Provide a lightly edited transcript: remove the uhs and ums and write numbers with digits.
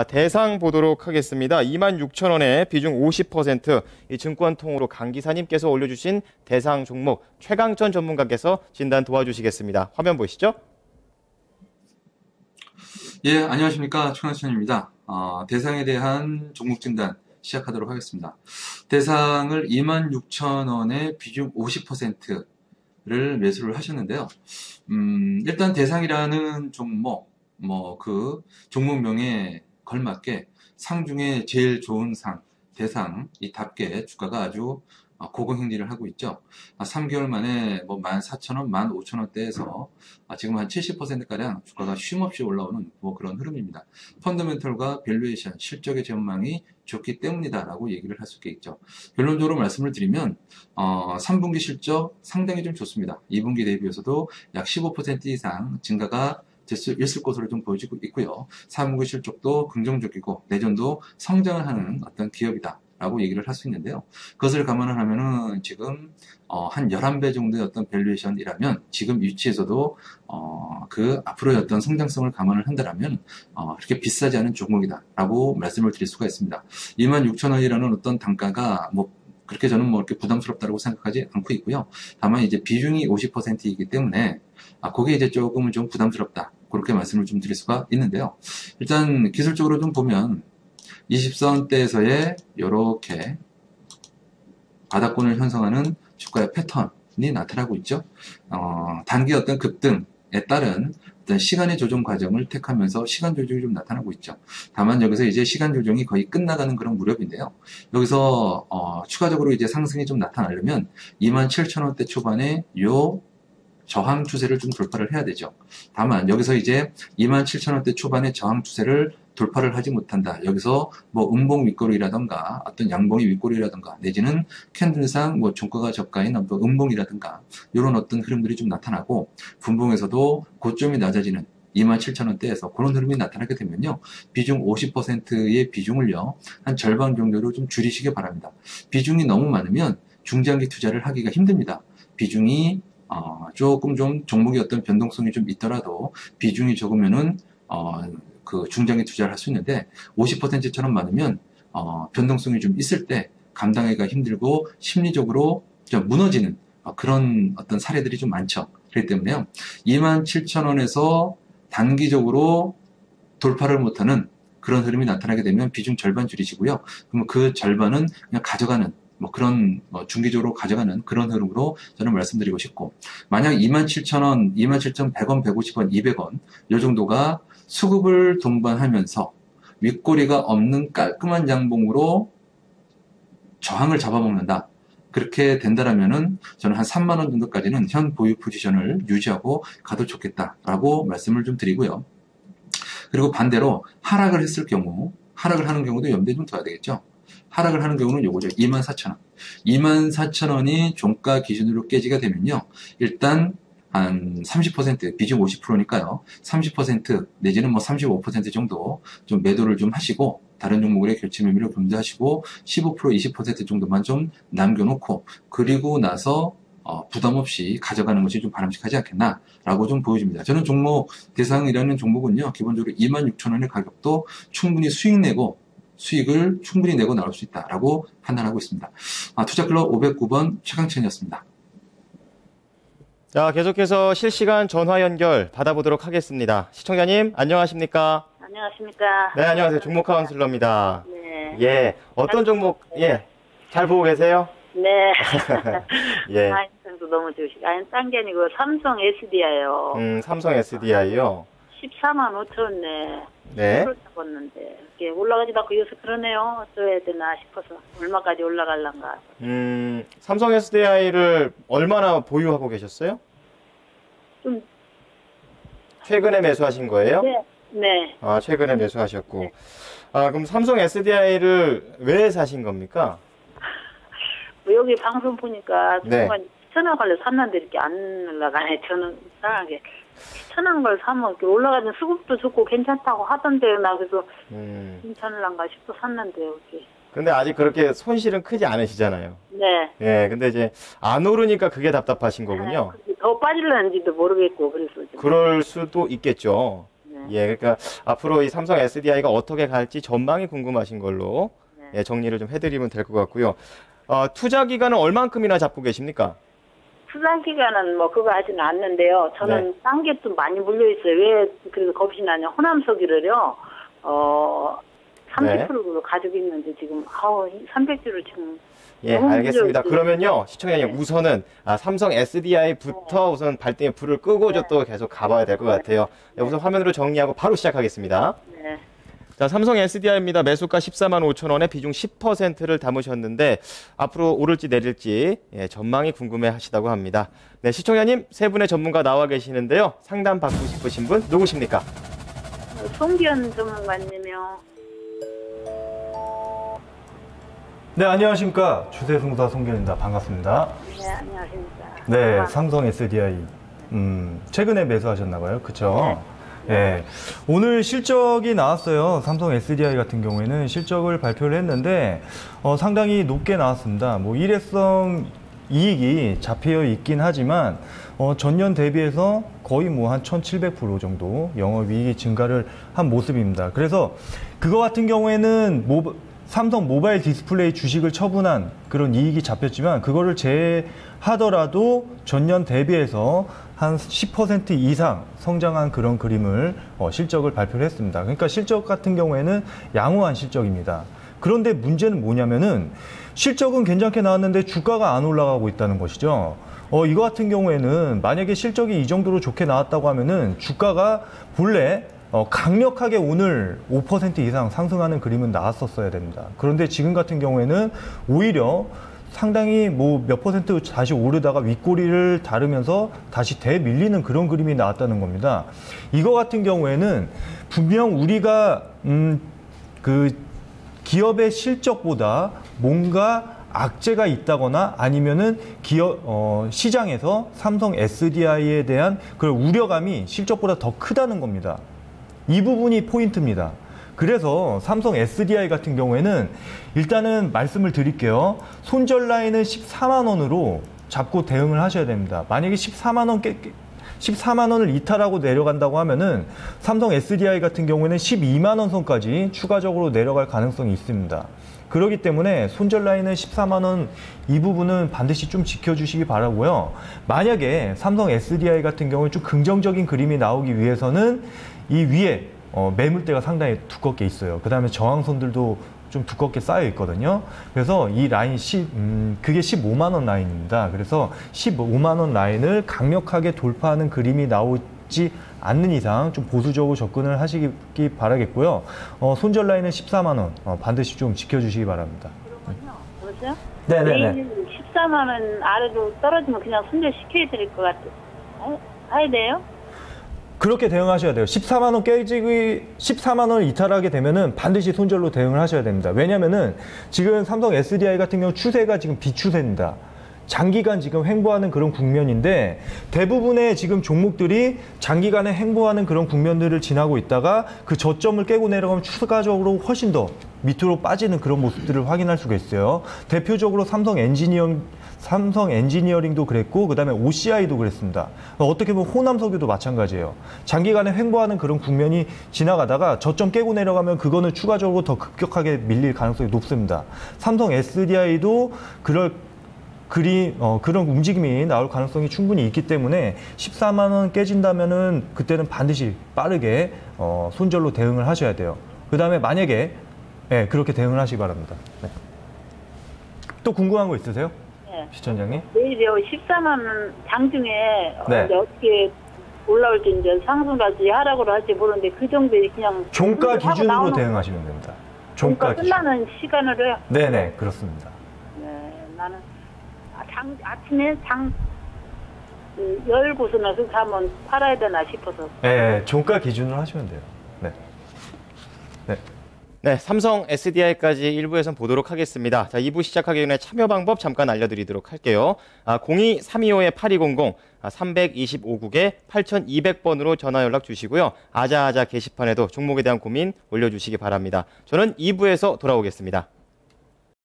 대상 보도록 하겠습니다. 26,000원에 비중 50%, 이 증권통으로 강 기사님께서 올려주신 대상 종목 최강천 전문가께서 진단 도와주시겠습니다. 화면 보시죠. 예, 안녕하십니까. 최강천입니다. 대상에 대한 종목 진단 시작하도록 하겠습니다. 대상을 26,000원에 비중 50%를 매수를 하셨는데요. 일단 대상이라는 종목, 그 종목명에 걸맞게 상 중에 제일 좋은 상, 대상, 이답게 주가가 아주 고공행진을 하고 있죠. 3개월 만에 14,000원, 15,000원대에서 지금 한 70%가량 주가가 쉼없이 올라오는 그런 흐름입니다. 펀더멘털과 밸류에이션, 실적의 전망이 좋기 때문이다라고 얘기를 할 수 있겠죠. 결론적으로 말씀을 드리면 3분기 실적 상당히 좀 좋습니다. 2분기 대비해서도 약 15% 이상 증가가 될 수 있을 것으로 좀 보여지고 있고요. 3분기 실적도 긍정적이고 내년도 성장을 하는 어떤 기업이다 라고 얘기를 할 수 있는데요. 그것을 감안을 하면은 지금 한 11배 정도의 어떤 밸류에이션이라면 지금 위치에서도 그 앞으로의 어떤 성장성을 감안을 한다면 그렇게 비싸지 않은 종목이다 라고 말씀을 드릴 수가 있습니다. 26,000원이라는 어떤 단가가 그렇게 저는 이렇게 부담스럽다고 생각하지 않고 있고요. 다만 이제 비중이 50%이기 때문에 그게 이제 조금은 좀 부담스럽다. 그렇게 말씀을 좀 드릴 수가 있는데요. 일단 기술적으로 좀 보면 20선대에서의 이렇게 바닥권을 형성하는 주가의 패턴이 나타나고 있죠. 단기 어떤 급등에 따른 어떤 시간의 조정 과정을 택하면서 시간 조정이 좀 나타나고 있죠. 다만 여기서 이제 시간 조정이 거의 끝나가는 그런 무렵인데요. 여기서 추가적으로 이제 상승이 좀 나타나려면 27,000원대 초반에 요 저항 추세를 좀 돌파를 해야 되죠. 다만 여기서 이제 27,000원대 초반의 저항 추세를 돌파를 하지 못한다. 여기서 음봉 윗꼬리라던가 어떤 양봉이 윗꼬리라던가 내지는 캔들상 종가가 저가인 음봉이라던가 이런 어떤 흐름들이 좀 나타나고 분봉에서도 고점이 낮아지는 27,000원대에서 그런 흐름이 나타나게 되면요. 비중 50%의 비중을요. 한 절반 정도로 좀 줄이시기 바랍니다. 비중이 너무 많으면 중장기 투자를 하기가 힘듭니다. 비중이 조금 좀 종목의 어떤 변동성이 좀 있더라도 비중이 적으면은 그 중장기 투자를 할 수 있는데 50%처럼 많으면 변동성이 좀 있을 때 감당하기가 힘들고 심리적으로 좀 무너지는 그런 어떤 사례들이 좀 많죠. 그렇기 때문에요. 27,000원에서 단기적으로 돌파를 못하는 그런 흐름이 나타나게 되면 비중 절반 줄이시고요. 그러면 그 절반은 그냥 가져가는 그런 중기적으로 가져가는 그런 흐름으로 저는 말씀드리고 싶고, 만약 27,000원, 27,100원, 150원, 200원 이 정도가 수급을 동반하면서 윗꼬리가 없는 깔끔한 양봉으로 저항을 잡아먹는다. 그렇게 된다라면은 저는 한 3만 원 정도까지는 현 보유 포지션을 유지하고 가도 좋겠다라고 말씀을 좀 드리고요. 그리고 반대로 하락을 했을 경우, 하락을 하는 경우도 염두에 좀 둬야 되겠죠. 하락을 하는 경우는 요거죠. 24,000원. 24,000원이 종가 기준으로 깨지게 되면요. 일단 한 30%, 비중 50%니까요. 30% 내지는 35% 정도 좀 매도를 좀 하시고 다른 종목의 결제 매매를 금지하시고 15%, 20% 정도만 좀 남겨놓고 그리고 나서 부담 없이 가져가는 것이 좀 바람직하지 않겠나라고 좀 보여집니다. 저는 종목 대상이라는 종목은요. 기본적으로 26,000원의 가격도 충분히 수익을 충분히 내고 나올 수 있다라고 판단하고 있습니다. 투자클럽 509번 최강천이었습니다. 자, 계속해서 실시간 전화 연결 받아보도록 하겠습니다. 시청자님, 안녕하십니까? 안녕하십니까? 네, 안녕하세요. 종목 카운슬러입니다. 네. 예, 어떤 종목, 잘 보고 계세요? 네. 예. 아인성도 너무 좋으시고, 딴 게 아니고 삼성 SDI요. 삼성 SDI요? 14만 5천원에 네. 잡았는데, 이게 올라가지도 않고 요새 그러네요. 어쩌야 되나 싶어서, 얼마까지 올라갈란가. 삼성 SDI를 얼마나 보유하고 계셨어요? 좀. 최근에 매수하신 거예요? 네. 네. 최근에 매수하셨고. 네. 그럼 삼성 SDI를 왜 사신 겁니까? 여기 방송 보니까, 네. 추천한 걸로 샀는데 이렇게 안 올라가네. 저는 이상하게. 추천한 걸 사면 이렇게 올라가는 수급도 좋고 괜찮다고 하던데, 나 그래서 괜찮을란가 싶어 샀는데, 여기. 근데 아직 그렇게 손실은 크지 않으시잖아요. 네. 예, 근데 이제 안 오르니까 그게 답답하신 거군요. 더 빠질는지도 모르겠고, 그래서. 그럴 수도 있겠죠. 네. 예, 그러니까 앞으로 이 삼성 SDI가 어떻게 갈지 전망이 궁금하신 걸로 네. 예, 정리를 좀 해드리면 될 것 같고요. 투자 기간은 얼만큼이나 잡고 계십니까? 투자 기간은 뭐 그거 하지는 않는데요. 저는 네. 딴 게 좀 많이 물려 있어요. 왜 그래서 겁이 나냐? 호남석유를요. 30%로 가지고 있는데 지금 300주를 지금 예, 너무 알겠습니다. 물려 있어요. 그러면요, 시청자님, 네. 우선은 삼성 SDI부터 우선 발등에 불을 끄고 또 계속 가봐야 될 것 같아요. 네, 우선 화면으로 정리하고 바로 시작하겠습니다. 네. 자, 삼성 SDI입니다. 매수가 14만 5천 원에 비중 10%를 담으셨는데 앞으로 오를지 내릴지 예, 전망이 궁금해 하시다고 합니다. 네, 시청자님, 세 분의 전문가 나와 계시는데요. 상담 받고 싶으신 분 누구십니까? 송기현 전문가님이요. 네, 안녕하십니까. 주세승사 송기현입니다. 반갑습니다. 네, 안녕하십니까. 네, 삼성 SDI. 최근에 매수하셨나봐요. 그쵸? 네. 오늘 실적이 나왔어요. 삼성 SDI 같은 경우에는 실적을 발표를 했는데, 상당히 높게 나왔습니다. 뭐, 일회성 이익이 잡혀 있긴 하지만, 전년 대비해서 거의 뭐 한 1700% 정도 영업이익이 증가를 한 모습입니다. 그래서 그거 같은 경우에는 삼성 모바일 디스플레이 주식을 처분한 그런 이익이 잡혔지만 그거를 제외하더라도 전년 대비해서 한 10% 이상 성장한 그런 그림을 실적을 발표를 했습니다. 그러니까 실적 같은 경우에는 양호한 실적입니다. 그런데 문제는 뭐냐면은 실적은 괜찮게 나왔는데 주가가 안 올라가고 있다는 것이죠. 이거 같은 경우에는 만약에 실적이 이 정도로 좋게 나왔다고 하면은 주가가 본래 강력하게 오늘 5% 이상 상승하는 그림은 나왔었어야 됩니다. 그런데 지금 같은 경우에는 오히려 상당히 뭐 몇 퍼센트 다시 오르다가 윗꼬리를 다르면서 다시 대밀리는 그런 그림이 나왔다는 겁니다. 이거 같은 경우에는 분명 우리가 그 기업의 실적보다 뭔가 악재가 있다거나 아니면은 시장에서 삼성 SDI에 대한 그런 우려감이 실적보다 더 크다는 겁니다. 이 부분이 포인트입니다. 그래서 삼성 SDI 같은 경우에는 일단은 말씀을 드릴게요. 손절 라인은 14만 원으로 잡고 대응을 하셔야 됩니다. 만약에 14만 원을 이탈하고 내려간다고 하면은 삼성 SDI 같은 경우에는 12만 원 선까지 추가적으로 내려갈 가능성이 있습니다. 그렇기 때문에 손절 라인은 14만 원 이 부분은 반드시 좀 지켜주시기 바라고요. 만약에 삼성 SDI 같은 경우에 좀 긍정적인 그림이 나오기 위해서는 이 위에 매물대가 상당히 두껍게 있어요. 그 다음에 저항선들도 좀 두껍게 쌓여 있거든요. 그래서 이 라인 그게 15만 원 라인입니다. 그래서 15만 원 라인을 강력하게 돌파하는 그림이 나오지 않는 이상 좀 보수적으로 접근을 하시기 바라겠고요. 손절 라인은 14만 원 반드시 좀 지켜주시기 바랍니다. 그렇군요. 보세요. 네네네. 14만 원 아래로 떨어지면 그냥 손절 시켜야 될 것 같아요. 해야 돼요? 그렇게 대응하셔야 돼요. 14만 원을 이탈하게 되면은 반드시 손절로 대응을 하셔야 됩니다. 왜냐면은 지금 삼성 SDI 같은 경우 추세가 지금 비추세입니다. 장기간 지금 횡보하는 그런 국면인데 대부분의 지금 종목들이 장기간에 횡보하는 그런 국면들을 지나고 있다가 그 저점을 깨고 내려가면 추가적으로 훨씬 더 밑으로 빠지는 그런 모습들을 확인할 수가 있어요. 대표적으로 삼성 엔지니어링도 그랬고 그다음에 OCI도 그랬습니다. 어떻게 보면 호남석유도 마찬가지예요. 장기간에 횡보하는 그런 국면이 지나가다가 저점 깨고 내려가면 그거는 추가적으로 더 급격하게 밀릴 가능성이 높습니다. 삼성 SDI도 그런 움직임이 나올 가능성이 충분히 있기 때문에 14만 원 깨진다면은 그때는 반드시 빠르게 손절로 대응을 하셔야 돼요. 그 다음에 만약에 그렇게 대응을 하시기 바랍니다. 네. 또 궁금한 거 있으세요? 네. 시청장님? 내일요 14만 원 장중에 네. 어떻게 올라올지 이제 상승까지 하락으로 할지 모르는데 그 정도에 그냥 종가 하고 기준으로 나오는 대응하시면 됩니다. 종가 기준. 끝나는 시간으로요. 네네 그렇습니다. 네, 나는 아침에 열고서는 그렇게 하면 팔아야 되나 싶어서. 네, 종가 기준으로 하시면 돼요. 네. 네. 네, 삼성 SDI까지 1부에선 보도록 하겠습니다. 자, 2부 시작하기 전에 참여 방법 잠깐 알려드리도록 할게요. 02-325-8200, 325국에 8200번으로 전화 연락 주시고요. 아자아자 게시판에도 종목에 대한 고민 올려주시기 바랍니다. 저는 2부에서 돌아오겠습니다.